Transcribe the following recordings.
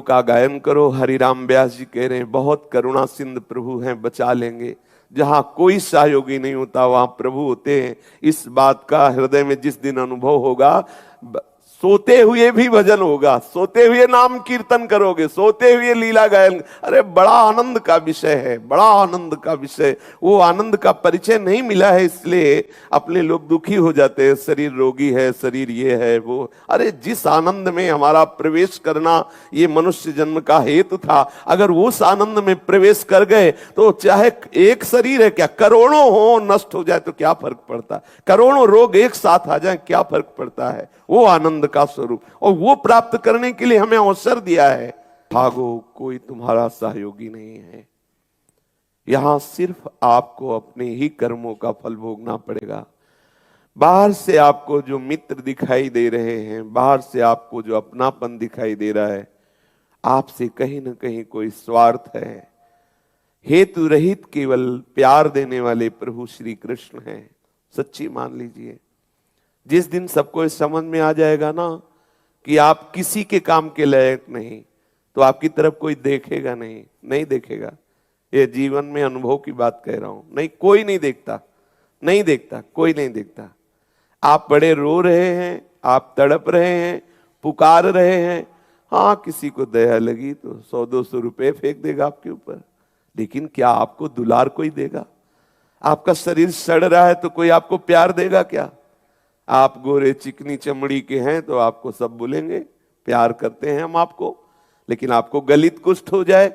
का गायन करो। हरिराम व्यास जी कह रहे हैं बहुत करुणा सिंध प्रभु हैं, बचा लेंगे। जहां कोई सहयोगी नहीं होता वहां प्रभु होते हैं। इस बात का हृदय में जिस दिन अनुभव होगा, सोते हुए भी भजन होगा, सोते हुए नाम कीर्तन करोगे, सोते हुए लीला गायन। अरे बड़ा आनंद का विषय है, बड़ा आनंद का विषय। वो आनंद का परिचय नहीं मिला है, इसलिए अपने लोग दुखी हो जाते हैं। शरीर रोगी है, शरीर ये है वो। अरे जिस आनंद में हमारा प्रवेश करना ये मनुष्य जन्म का हेतु था, अगर उस आनंद में प्रवेश कर गए तो चाहे एक शरीर है क्या, करोड़ों हो नष्ट हो जाए तो क्या फर्क पड़ता, करोड़ों रोग एक साथ आ जाए क्या फर्क पड़ता है। वो आनंद का स्वरूप, और वो प्राप्त करने के लिए हमें अवसर दिया है। भागो, कोई तुम्हारा सहयोगी नहीं है। यहां सिर्फ आपको अपने ही कर्मों का फल भोगना पड़ेगा। बाहर से आपको जो मित्र दिखाई दे रहे हैं, बाहर से आपको जो अपनापन दिखाई दे रहा है, आपसे कहीं ना कहीं कोई स्वार्थ है। हेतु रहित केवल प्यार देने वाले प्रभु श्री कृष्ण हैं। सच्ची मान लीजिए, जिस दिन सबको समझ में आ जाएगा ना कि आप किसी के काम के लायक नहीं, तो आपकी तरफ कोई देखेगा नहीं, नहीं देखेगा। ये जीवन में अनुभव की बात कह रहा हूं। नहीं, कोई नहीं देखता, नहीं देखता, कोई नहीं देखता। आप बड़े रो रहे हैं, आप तड़प रहे हैं, पुकार रहे हैं, हाँ किसी को दया लगी तो 100-200 रुपए फेंक देगा आपके ऊपर, लेकिन क्या आपको दुलार कोई देगा? आपका शरीर सड़ रहा है तो कोई आपको प्यार देगा क्या? आप गोरे चिकनी चमड़ी के हैं तो आपको सब बोलेंगे प्यार करते हैं हम आपको, लेकिन आपको गलित कुष्ठ हो जाए,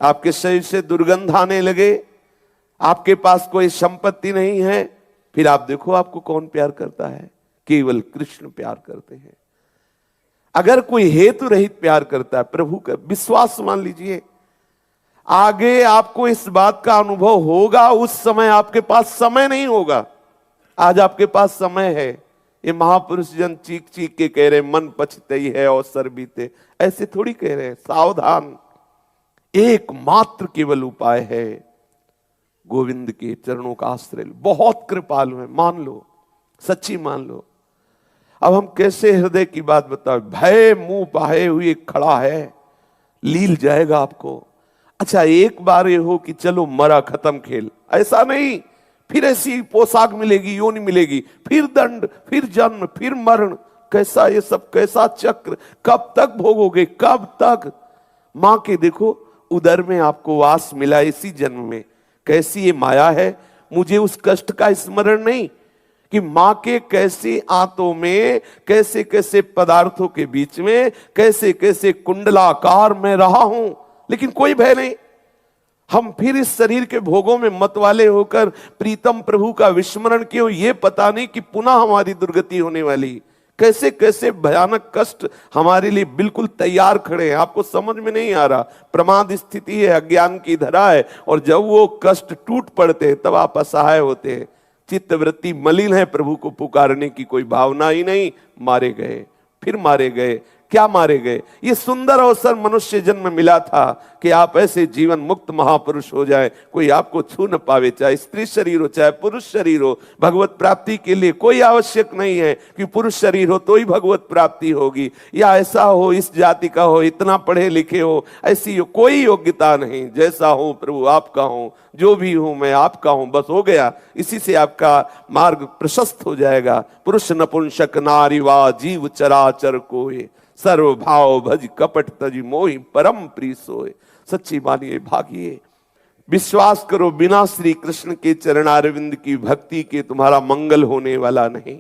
आपके शरीर से दुर्गंध आने लगे, आपके पास कोई संपत्ति नहीं है, फिर आप देखो आपको कौन प्यार करता है? केवल कृष्ण प्यार करते हैं। अगर कोई हेतु रहित प्यार करता है प्रभु का, विश्वास मान लीजिए आगे आपको इस बात का अनुभव होगा। उस समय आपके पास समय नहीं होगा, आज आपके पास समय है। ये महापुरुष जन चीख चीख के कह रहे मन पछतई है अवसर बीते, ऐसे थोड़ी कह रहे हैं। सावधान, एकमात्र केवल उपाय है गोविंद के चरणों का आश्रय। बहुत कृपालु है, मान लो, सच्ची मान लो। अब हम कैसे हृदय की बात बताओ? भय मुंह बाहे हुए खड़ा है, लील जाएगा आपको। अच्छा एक बार ये हो कि चलो मरा खत्म खेल, ऐसा नहीं। फिर ऐसी पोशाक मिलेगी, योनि मिलेगी, फिर दंड, फिर जन्म, फिर मरण। कैसा ये सब, कैसा चक्र, कब तक भोगोगे, कब तक? मां के देखो उदर में आपको वास मिला इसी जन्म में, कैसी ये माया है। मुझे उस कष्ट का स्मरण नहीं कि मां के कैसी आंतों में, कैसे कैसे पदार्थों के बीच में, कैसे कैसे कुंडलाकार में रहा हूं, लेकिन कोई भय नहीं। हम फिर इस शरीर के भोगों में मत वाले होकर प्रीतम प्रभु का विस्मरण क्यों, ये पता नहीं कि पुनः हमारी दुर्गति होने वाली। कैसे कैसे भयानक कष्ट हमारे लिए बिल्कुल तैयार खड़े हैं, आपको समझ में नहीं आ रहा। प्रमाद स्थिति है, अज्ञान की धरा है, और जब वो कष्ट टूट पड़ते हैं तब आप असहाय होते हैं। चित्तवृत्ति मलिन है, प्रभु को पुकारने की कोई भावना ही नहीं। मारे गए, फिर मारे गए। क्या मारे गए? ये सुंदर अवसर मनुष्य जन्म मिला था कि आप ऐसे जीवन मुक्त महापुरुष हो जाए, कोई आपको छू न पावे, चाहे स्त्री शरीर हो चाहे पुरुष शरीर हो। भगवत प्राप्ति के लिए कोई आवश्यक नहीं है कि पुरुष शरीर हो तो ही भगवत प्राप्ति होगी, या ऐसा हो, इस जाति का हो, इतना पढ़े लिखे हो, ऐसी हो, कोई योग्यता नहीं। जैसा हो प्रभु आपका हो, जो भी हूं मैं आपका हूं, बस हो गया। इसी से आपका मार्ग प्रशस्त हो जाएगा। पुरुष नपुंसक नारी वा जीव चराचर कोय, सर्व भाव भज कपट तजी मोहि परम प्रिय सोए। सच्ची मानिए, भागिए, विश्वास करो, बिना श्री कृष्ण के चरणारविंद की भक्ति के तुम्हारा मंगल होने वाला नहीं।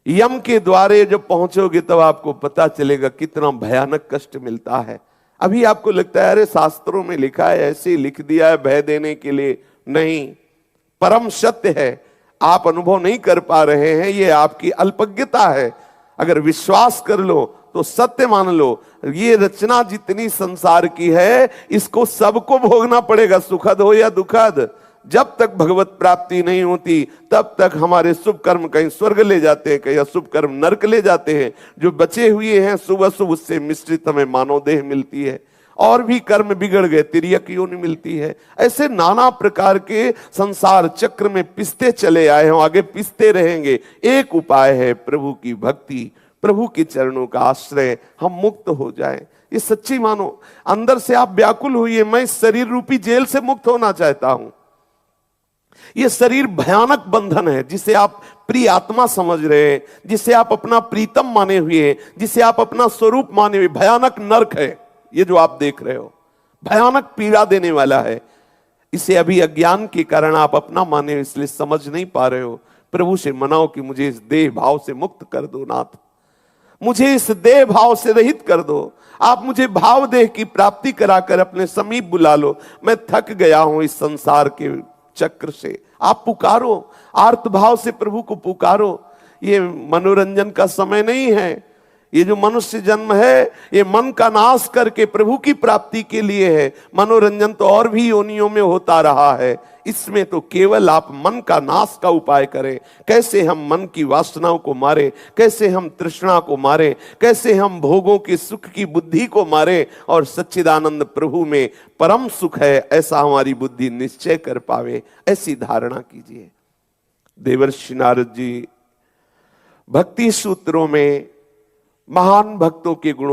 यम के द्वारे जब पहुंचोगे तब आपको पता चलेगा कितना भयानक कष्ट मिलता है। अभी आपको लगता है अरे शास्त्रों में लिखा है, ऐसे ही लिख दिया है भय देने के लिए। नहीं, परम सत्य है, आप अनुभव नहीं कर पा रहे हैं, ये आपकी अल्पज्ञता है। अगर विश्वास कर लो तो सत्य मान लो। ये रचना जितनी संसार की है, इसको सबको भोगना पड़ेगा, सुखद हो या दुखद। जब तक भगवत प्राप्ति नहीं होती तब तक हमारे शुभ कर्म कहीं स्वर्ग ले जाते हैं, कहीं अशुभ कर्म नरक ले जाते हैं। जो बचे हुए हैं शुभ अशुभ, उससे मिश्रित हमें मानव देह मिलती है, और भी कर्म बिगड़ गए तिर्यक योनि मिलती है। ऐसे नाना प्रकार के संसार चक्र में पिसते चले आए हैं, आगे पिसते रहेंगे। एक उपाय है प्रभु की भक्ति, प्रभु के चरणों का आश्रय, हम मुक्त हो जाएं। ये सच्ची मानो, अंदर से आप व्याकुल हुई, मैं इस शरीर रूपी जेल से मुक्त होना चाहता हूं। ये शरीर भयानक बंधन है, जिसे आप प्रिय आत्मा समझ रहे हैं, जिसे आप अपना प्रीतम माने हुए हैं, जिसे आप अपना स्वरूप माने हुए, भयानक नरक है ये जो आप देख रहे हो, भयानक पीड़ा देने वाला है। इसे अभी अज्ञान के कारण आप अपना माने, इसलिए समझ नहीं पा रहे हो। प्रभु से मनाओ कि मुझे इस देह भाव से मुक्त कर दो नाथ, मुझे इस देह भाव से रहित कर दो। आप मुझे भाव देह की प्राप्ति कराकर अपने समीप बुला लो। मैं थक गया हूं इस संसार के चक्र से। आप पुकारो, आर्त भाव से प्रभु को पुकारो। ये मनोरंजन का समय नहीं है। ये जो मनुष्य जन्म है, ये मन का नाश करके प्रभु की प्राप्ति के लिए है। मनोरंजन तो और भी योनियों में होता रहा है, इसमें तो केवल आप मन का नाश का उपाय करें। कैसे हम मन की वासनाओं को मारे, कैसे हम तृष्णा को मारे, कैसे हम भोगों के सुख की बुद्धि को मारे, और सच्चिदानंद प्रभु में परम सुख है ऐसा हमारी बुद्धि निश्चय कर पावे, ऐसी धारणा कीजिए। देवर्षि नारद जी भक्ति सूत्रों में महान भक्तों के गुणों